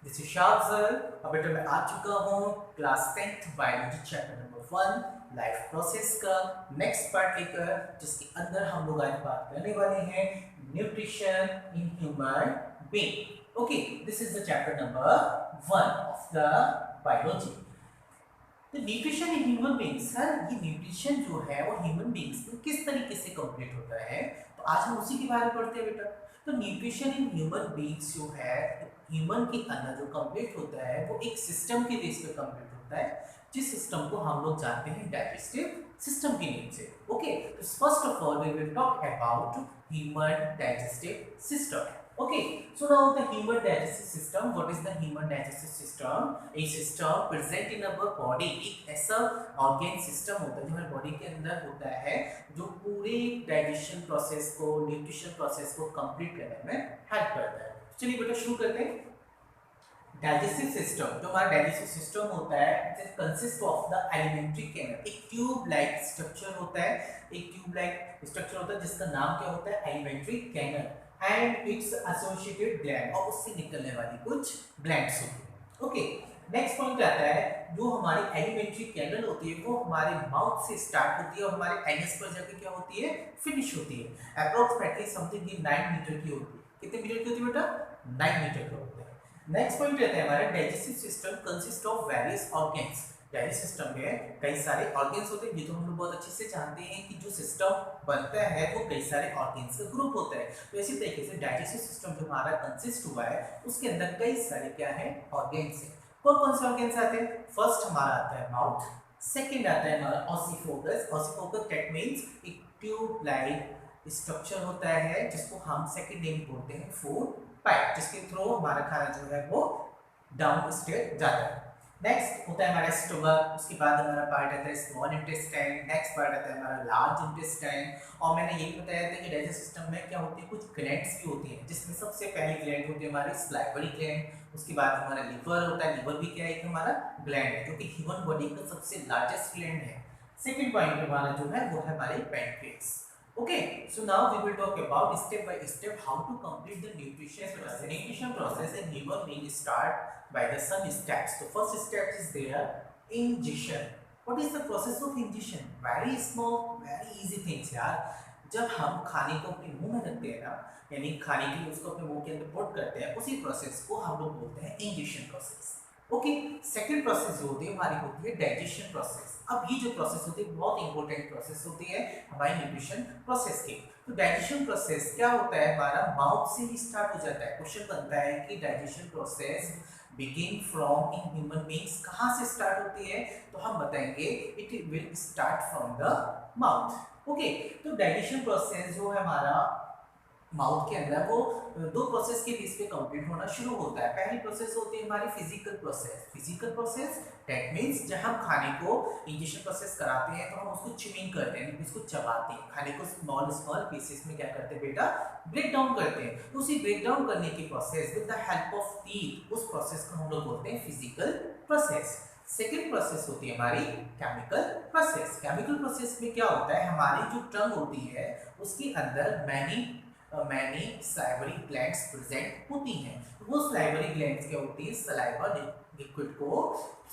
This is शाहजल। अब बेटा मैं आ चुका हूँ class 10th biology chapter number 1 life process का नेक्स्ट पार्ट लेकर, जिसके अंदर हम लोग आज बात करने वाले हैं nutrition in human being. Okay, this is the chapter number 1 of the biology. तो nutrition in human beings, sir ये न्यूट्रिशन जो है वो ह्यूमन बीइंग्स में किस तरीके से कंप्लीट होता है, तो आज हम उसी के बारे में पढ़ते हैं बेटा। तो न्यूट्रिशन इन ह्यूमन बीइंग्स जो है ह्यूमन के अंदर जो कंप्लीट होता है वो एक सिस्टम के बेस पे कंप्लीट होता है, जिस सिस्टम को हम लोग जानते हैं डाइजेस्टिव सिस्टम के नेम से। ओके, तो first of all we will talk about human digestive system. Okay, so now the human digestive system. What is the human digestive system? A system present in our body, एक ऐसा organ system होता है जो हमारे body के अंदर होता है, जो पूरे डाइजेशन प्रोसेस को, न्यूट्रिशन प्रोसेस को कंप्लीट करने में हेल्प करता है। चलिए बेटा शुरू करते हैं। डाइजेस्टिव सिस्टम, जो हमारा डाइजेस्टिव सिस्टम होता है, it consist of the alimentary canal. एक ट्यूब लाइक स्ट्रक्चर होता है, एक ट्यूब लाइक स्ट्रक्चर होता है जिसका नाम क्या होता है, alimentary canal, and it's associated gland, और उससे निकलने वाली कुछ ग्लैंड्स होती हैं। ओके, नेक्स्ट पॉइंट आता है, जो हमारी एलिमेंट्री कैनल होती है वो हमारे माउथ से स्टार्ट होती है और हमारे एनएस पर जाके क्या होती है, फिनिश होती है। अप्रोक्सीमेटली समथिंग 9 मीटर की होती है। कितने मीटर की होती है बेटा, 9 मीटर की होती है। नेक्स्ट पॉइंट रहता है हमारा, digestive system consist of various organs. Digestive system में कई सारे ऑर्गन्स होते हैं, ये तो हम लोग बहुत अच्छे से जानते हैं कि जो सिस्टम बनता है वो कई सारे ऑर्गन्स का ग्रुप होता है। तो इसी तरीके से डाइजेस्टिव सिस्टम जो हमारा कंसिस्ट हुआ है उसके अंदर कई सारे क्या है, ऑर्गन्स हैं। कौन कौन से ऑर्गन्स आते हैं? फर्स्ट हमारा आता है माउथ, सेकंड आता है हमारा ऑसिफोगस। ऑसिफोगस दैट मींस एक ट्यूब लाइक स्ट्रक्चर होता है जिसको हम सेकंड नेम बोलते हैं फूड पाइप, जिसके थ्रू हमारा खाना जो है वो डाउन स्टेट जाता है। नेक्स्ट होता है हमारा स्टमक, उसके बाद हमारा पार्ट आता है स्मॉल इंटेस्टाइन, नेक्स्ट पार्ट आता है हमारा लार्ज इंटेस्टाइन। और मैंने ये बताया था कि डाइजेस्टिव सिस्टम में क्या होती है, कुछ ग्लैंड्स भी होती हैं, जिसमें सबसे पहली ग्लैंड होती है हमारी सलाइवरी ग्लैंड। उसके बाद हमारा लिवर होता है, लिवर भी क्या है, एक हमारा ग्लैंड है जो कि ह्यूमन बॉडी का सबसे लार्जेस्ट ग्लैंड है। सेकेंड पॉइंट हमारा जो है वो है हमारे pancreas. Okay, so now we will talk about step by step how to complete the nutrition process. The nutrition process in human being start by the some steps. So first step is there ingestion. What is the process of ingestion? Very small, very easy things यार। जब हम खाने को अपने मुंह में रखते हैं ना, यानी खाने के लिए उसको अपने मुंह के अंदर पुट करते हैं, उसी प्रोसेस को हम लोग बोलते हैं injection process. Okay, second process जो होती है हमारी होती है डाइजेशन प्रोसेस। अब ये जो प्रोसेस होती है बहुत इंपॉर्टेंट प्रोसेस होती है हमारी न्यूट्रिशन प्रोसेस की। तो डाइजेशन प्रोसेस क्या होता है, हमारा माउथ से ही स्टार्ट हो जाता है। क्वेश्चन बनता है कि digestion process begin from in human beings, कहाँ से स्टार्ट होती है, तो हम बताएंगे it will start from the mouth. Okay, तो डाइजेशन प्रोसेस जो है हमारा माउथ के अंदर वो दो प्रोसेस के बीच पे कंप्लीट होना शुरू होता है। पहली प्रोसेस होती है हमारी physical process. Physical process that means जब हम खाने को इंजेक्शन प्रोसेस कराते हैं तो हम उसको च्यूइंग करते हैं, इसको चबाते हैं, खाने को स्मॉल स्मॉल पीसेस में क्या करते हैं बेटा, ब्रेक डाउन करते हैं। तो उसी ब्रेक डाउन करने की process with the help of teeth, उस प्रोसेस को हम लोग बोलते हैं फिजिकल प्रोसेस। सेकेंड प्रोसेस होती है हमारी केमिकल प्रोसेस। केमिकल प्रोसेस में क्या होता है, हमारी जो टंग होती है उसके अंदर मैनी सलाइवरी ग्लैंड्स प्रेजेंट होती हैं। वो सलाइवरी ग्लैंड्स क्या होती है, सलाइवा लिक्विड को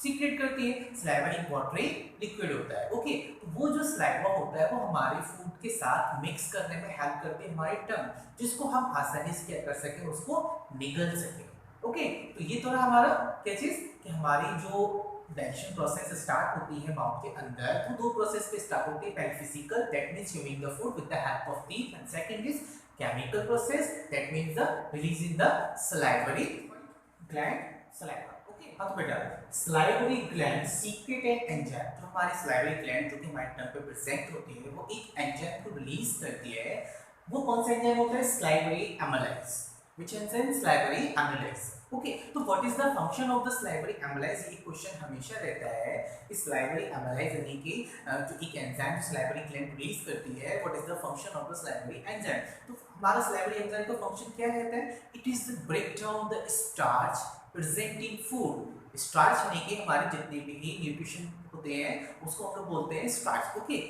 सीक्रेट करती है। सलाइवा एक वाटरी लिक्विड होता है। ओके, तो वो जो सलाइवा होता है वो हमारे फूड के साथ मिक्स करने में हेल्प करती है हमारी टंग, जिसको हम आसानी से क्या कर सकें, उसको निगल सकें। ओके, तो ये तो रहा हमारा क्या चीज कि हमारी जो डाइजेशन प्रोसेस स्टार्ट होती है माउथ के अंदर, तो दो प्रोसेस पे स्टार्ट होती है। पहले physical that means chewing the food with the help of teeth, and second is chemical process that means the release in the salivary gland saliva. Okay, हाँ तो बेटा salivary gland secret एक enzyme, जो हमारी salivary gland जो कि हमारे टंग पे प्रेजेंट होती है वो एक एंजाइम को रिलीज करती है। वो कौन सा एंजाइम होता है, salivary amylase। which enzyme, salivary amylase। Okay, तो what is the function of the salivary amylase, ये क्वेश्चन हमेशा रहता है। इस salivary amylase यानी कि जो एक एंजाइम salivary gland रिलीज करती है, what is the function of the salivary enzyme। तो हमारा salivary enzyme का फंक्शन क्या रहता है, it is the break down the starch present in food. Starch यानी कि हमारे जितने भी न्यूट्रिशन होते हैं उसको हम लोग बोलते हैं स्टार्च। ओके,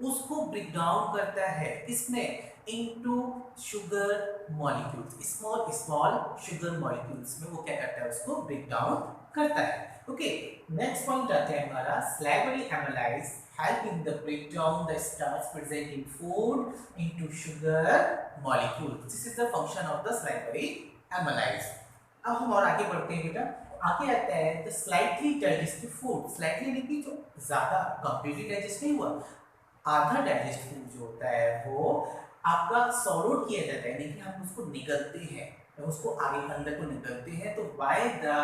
उसको ब्रेक डाउन करता है, किसमें, into sugar molecules, small small sugar molecules में वो क्या करता है, उसको ब्रेक डाउन करता है। ओके, नेक्स्ट पॉइंट आता है हमारा salivary amylase help in the break down the starch present in food into sugar molecules. This is the function of the salivary amylase. अब हम और आगे बढ़ते हैं बेटा, आगे आता है the slightly digestive food. Slightly यानी जो ज्यादा कंप्लीटली डाइजेस्ट नहीं हुआ, आधा डाइजेस्ट फूड जो होता है वो आपका सॉलोड किया जाता है, यानी कि हम उसको निगलते हैं, उसको आगे अंदर को निगलते हैं, तो बाय द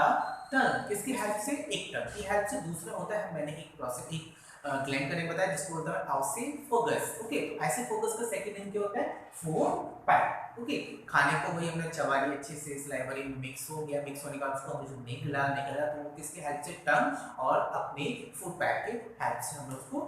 टंग, किसकी हेल्प से, एक टंग की हेल्प से। दूसरा होता है, मैंने एक प्रोसेस एक ग्लैंड करने बताया जिसको होता है ऑसिफोगस। ओके, ऑसिफोगस का सेकंड नेम क्या होता है, फूड पाइप। ओके, खाने को वही हमने चबा लिया अच्छे से, स्लाइवरी मिक्स हो गया, मिक्स होने के बाद उसको हमने जो निगला तो वो किसके हेल्प से, टंग और अपने फूड पाइप के हेल्प से हमने उसको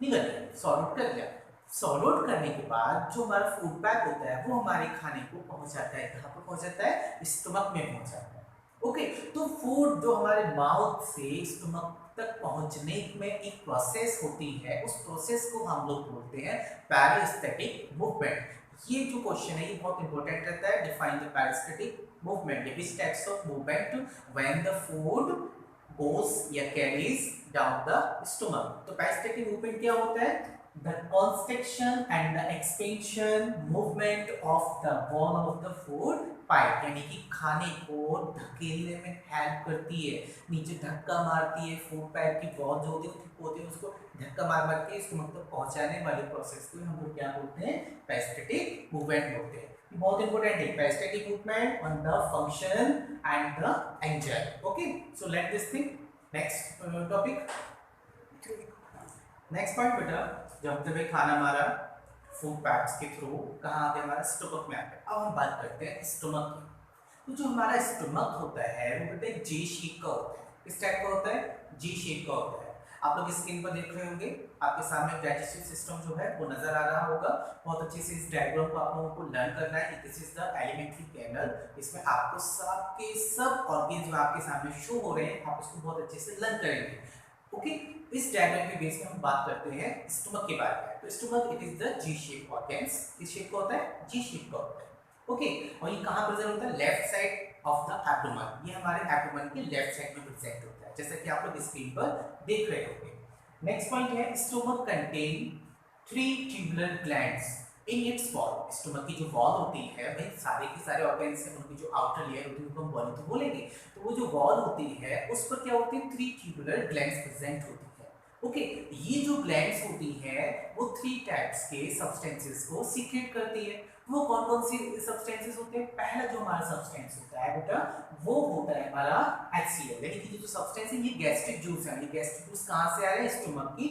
निगल लिया, सॉल्व कर लिया। सॉल्व करने के बाद जो हमारा फूड पाइप होता है वो हमारे खाने को पहुंचाता है, कहाँ पर पहुंचाता है, स्टमक में पहुंचाता है। ओके, तो फूड जो हमारे माउथ से स्टमक तक पहुंचने में एक प्रोसेस होती है, उस प्रोसेस को हम लोग बोलते हैं पेरिस्टेटिक मूवमेंट। ये जो क्वेश्चन है ये बहुत इंपॉर्टेंट रहता है, define the peristaltic movement, which types of movement when the food goes या carries down the stomach। तो पेरिस्टेटिक मूवमेंट क्या होता है, the constriction and the expansion movement of the wall of the food pipe, यानी कि खाने को धकेलने में हेल्प करती है, नीचे धक्का मारती है, फूड पाइप की वॉल जो होती है उसको धक्का मार मार के स्टमक तक पहुंचाने वाले प्रोसेस को हम लोग क्या बोलते हैं, पेरिस्टेटिक मूवमेंट बोलते हैं। बहुत इंपॉर्टेंट है peristaltic movement on the function and the enzyme. Okay, so let this thing next topic. Next point बेटा, जब तक खाना हमारा फूड पैप्स के थ्रू कहाँ आते हैं, हमारा स्टमक में आते हैं। अब हम बात करते हैं स्टमक की। तो जो हमारा स्टमक होता है वो बेटा एक जी शेप का होता है। किस टाइप का होता है, जी शेप का होता है। आप लोग स्क्रीन पर देख रहे होंगे, आपके सामने डाइजेस्टिव सिस्टम जो है वो नजर आ रहा होगा। बहुत अच्छे से इस डायग्राम को आप लोगों को लर्न करना है। This is the alimentary canal, इसमें आपको सबके सब ऑर्गेन्स जो आपके सामने शो हो रहे हैं, आप उसको बहुत अच्छे से लर्न करेंगे। ओके, इस डायग्राम के बेस में हम बात करते हैं स्टमक के बारे में। तो stomach it is the J shape organs. किस शेप का होता है, जी शेप का होता है। ओके, और ये कहाँ प्रेजेंट होता है, left side of the abdomen. ये हमारे एब्डोमेन के लेफ्ट साइड में प्रेजेंट होता है, जैसा कि आप लोग स्क्रीन पर देख रहे होंगे। नेक्स्ट पॉइंट है stomach contain 3 tubular glands in its wall. Stomach की जो वॉल होती है, भाई सारे के सारे ऑर्गेन्स हैं, उनकी जो आउटर लेयर होती है उनको हम वॉल तो बोलेंगे। तो वो जो वॉल होती है उस पर क्या होती है, 3 ट्यूबुलर ग्लैंड्स प्रेजेंट होती है। ओके, ये जो ग्लैंड्स होती है वो 3 टाइप्स के सब्सटेंसेस को सीक्रेट करती है। वो कौन कौन सी सब्सटेंसेस होते हैं, पहला जो हमारा सब्सटेंस होता है बेटा वो होता है हमारा HCl, यानी कि जो सब्सटेंस है ये गैस्ट्रिक जूस है। ये गैस्ट्रिक जूस कहाँ से आ रहा है, स्टमक की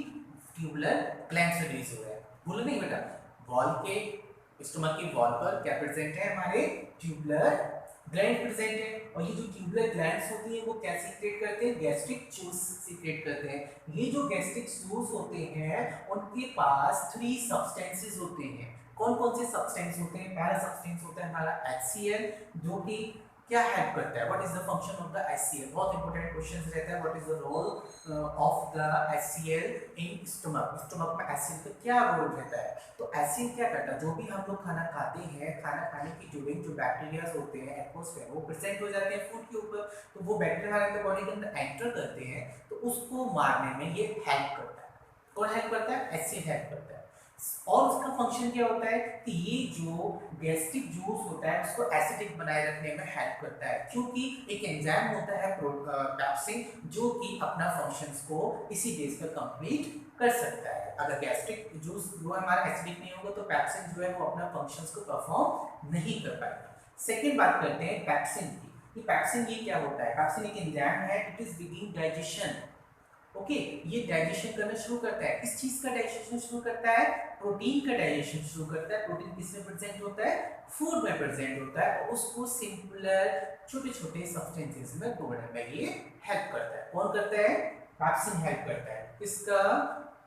ट्यूबुलर ग्लैंड से रिलीज हो रहा है। भूलो नहीं बेटा, वॉल के स्टमक की वॉल पर क्या प्रेजेंट है, हमारे ट्यूबुलर ग्लैंड प्रेजेंट है। और ये जो ट्यूबुलर ग्लैंड्स होती है वो क्या सीक्रेट करते हैं, गैस्ट्रिक जूस सीक्रेट करते हैं। ये जो गैस्ट्रिक जूस होते हैं उनके पास 3 सब्सटेंसेस होते हैं। कौन कौन से सब्सटेंस होते हैं, पहला सब्सटेंस होता है हमारा HCl, जो कि क्या हेल्प करता है, what is the function of the HCl। बहुत इंपॉर्टेंट क्वेश्चन रहता है, what is the role of the HCl in stomach. Stomach में HCl का क्या रोल रहता है। तो HCl क्या करता है, जो भी हम लोग खाना खाते हैं, खाना खाने की जो बैक्टीरिया होते हैं एटमॉस्फेयर वो प्रेजेंट हो जाते हैं फूड के ऊपर, तो वो बैक्टीरिया हमारे बॉडी के अंदर एंटर करते हैं, तो उसको मारने में ये हेल्प करता है। कौन हेल्प करता है, HCl हेल्प करता है। और उसका फंक्शन क्या होता है कि ये जो गैस्ट्रिक जूस होता है उसको एसिडिक बनाए रखने में हेल्प करता है, क्योंकि एक एंजाइम होता है पैप्सिन जो कि अपना फंक्शंस को इसी बेस पर कंप्लीट कर सकता है। अगर गैस्ट्रिक जूस जो हमारा एसिडिक नहीं होगा तो पैप्सिन जो है वो अपना फंक्शंस को परफॉर्म नहीं कर पाएगा। सेकेंड बात करते हैं पैप्सिन की। पैप्सिन ये क्या होता है, पैप्सिन एक एंजाइम है, it is begin digestion. Okay, ये डाइजेशन करना शुरू करता है। किस चीज का डाइजेशन शुरू करता है, प्रोटीन का डाइजेशन शुरू करता है। प्रोटीन किसमें प्रेजेंट होता है, फूड में प्रेजेंट होता है, और उसको सिंपलर छोटे छोटे सब्सटेंसेस में तोड़ने में ये हेल्प करता है। कौन करता है, पैप्सिन हेल्प करता है। किसका,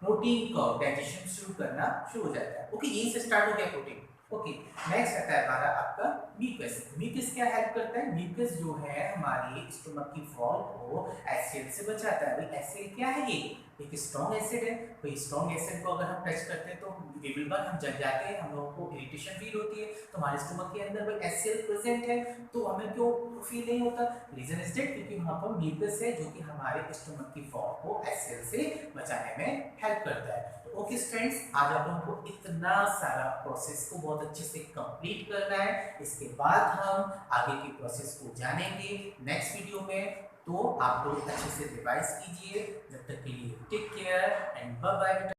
प्रोटीन का डाइजेशन शुरू करना शुरू हो जाता है। ओके, यहीं से स्टार्ट हो गया प्रोटीन। ओके, नेक्स्ट आता है हमारा आपका म्यूकस। म्यूकस क्या हेल्प करता है, म्यूकस जो है हमारी स्टमक की वॉल को HCl से बचाता है। भाई HCl क्या है, ये एक स्ट्रॉन्ग एसिड है, कोई स्ट्रॉन्ग एसिड को अगर हम टच करते हैं तो विबल हम जल जाते हैं, हम लोगों को इरिटेशन फील होती है। तो हमारे स्टमक के अंदर कोई HCl प्रेजेंट है तो हमें क्यों फील नहीं होता? रीजन इज दैट क्योंकि वहां पर म्यूकस है जो कि हमारे स्टमक की फॉर्म को HCl से बचाने में हेल्प करता है। तो ओके फ्रेंड्स, आज आप लोगों को इतना सारा प्रोसेस को बहुत अच्छे से कंप्लीट करना है। इसके बाद हम आगे की प्रोसेस को जानेंगे नेक्स्ट वीडियो में। तो आप लोग अच्छे से रिवाइज कीजिए। जब तक के लिए take care and bye bye.